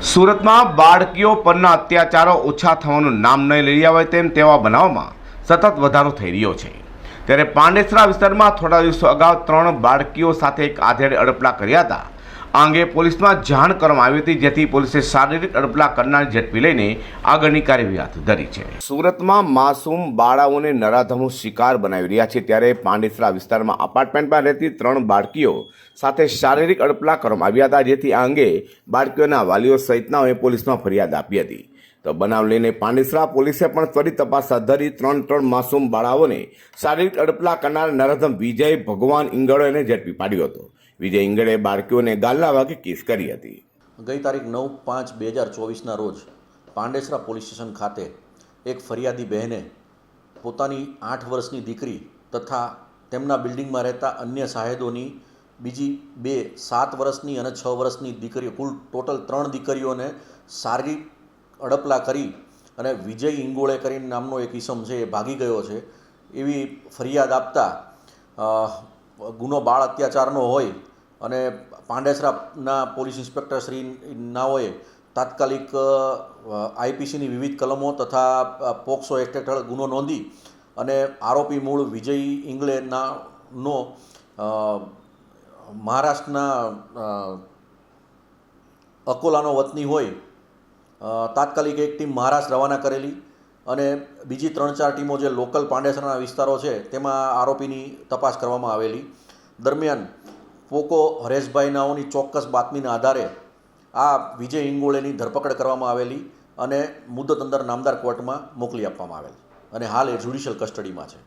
સુરતમાં બાળકીઓ પરના અત્યાચારો ઓછા થવાનું નામ નહીં લઈ આવે તેમ તેવા બનાવમાં સતત વધારો થઈ રહ્યો છે। ત્યારે પાંડેસરા વિસ્તારમાં થોડા દિવસો અગાઉ 3 બાળકીઓ સાથે એક આધેડે અડપલા કર્યા હતા। આ અંગે પોલીસમાં જાણ કરવામાં આવી હતી, જેથી પોલીસે શારીરિક અડપલા કરનાર ઝડપી લઈને આગળની કાર્યવાહી હાથ ધરી છે। સુરતમાં માસૂમ બાળાઓને નરાધમો શિકાર બનાવી રહ્યા છે, ત્યારે પાંડેસરા વિસ્તારમાં અપાર્ટમેન્ટમાં રહેતી 3 બાળકીઓ સાથે શારીરિક અડપલા કરવામાં આવ્યા હતા, જેથી આ અંગે બાળકીઓના વાલીઓ સહિતનાઓએ પોલીસમાં ફરિયાદ આપી હતી। તો બનાવ લઈને પાંડેસરા પોલીસે પણ ત્વરિત તપાસ હાથ ધરી 3 માસૂમ બાળાઓને શારીરિક અડપલા કરનાર નરાધમ વિજય ભગવાન ઇંગળોને ઝડપી પાડ્યો હતો। વિજય ઇંગળે બાળકીઓને ગાલના વાગે કેસ કરી હતી। ગઈ તારીખ 9/5/2024ના રોજ પાંડેસરા પોલીસ સ્ટેશન ખાતે એક ફરિયાદી બહેને પોતાની 8 વર્ષની દીકરી તથા તેમના બિલ્ડિંગમાં રહેતા અન્ય સાહેદોની બીજી 2 7 વર્ષની અને 6 વર્ષની દીકરીઓ, કુલ ટોટલ 3 દીકરીઓને શારીરિક અડપલા કરી અને વિજય ઇંગોળે કરીને નામનો એક ઈસમ છે એ ભાગી ગયો છે એવી ફરિયાદ આપતા ગુનો બાળ અત્યાચારનો હોય અને પાંડેસરાના પોલીસ ઇન્સ્પેક્ટર શ્રી નાઓએ તાત્કાલિક આઈપીસીની વિવિધ કલમો તથા પોક્સો એક્ટ હેઠળ ગુનો નોંધી અને આરોપી મૂળ વિજય ઇંગલેનો મહારાષ્ટ્રના અકોલાનો વતની હોય તાત્કાલિક એક ટીમ મહારાષ્ટ્ર રવાના કરેલી અને બીજી 3-4 ટીમો જે લોકલ પાંડેસરાના વિસ્તારો છે તેમાં આરોપીની તપાસ કરવામાં આવેલી। દરમિયાન પોકો હરેશભાઈ નાઓની ચોક્કસ બાતમીના આધારે આ વિજય ઇંગોળેની ધરપકડ કરવામાં આવેલી અને મુદત અંદર નામદાર કોર્ટમાં મોકલી આપવામાં આવેલ અને હાલ એ જ્યુડિશિયલ કસ્ટડીમાં છે।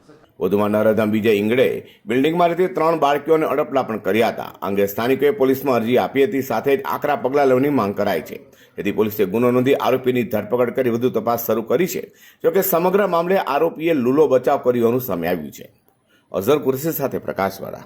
વધુમાં નરાધમ વિજય ઇંગળે બિલ્ડિંગમાં રહેતી 3 બાળકીઓને અડપલા પણ કર્યા હતા। આ અંગે સ્થાનિકોએ પોલીસમાં અરજી આપી હતી, સાથે જ આકરા પગલાં લેવાની માંગ કરાઈ છે। તેથી પોલીસે ગુનો નોંધી આરોપીની ધરપકડ કરી વધુ તપાસ શરૂ કરી છે। જોકે સમગ્ર મામલે આરોપીએ લૂલો બચાવ કર્યો હોવાનું સામે આવ્યું છે। અઝર કુરેશી સાથે પ્રકાશવાળા,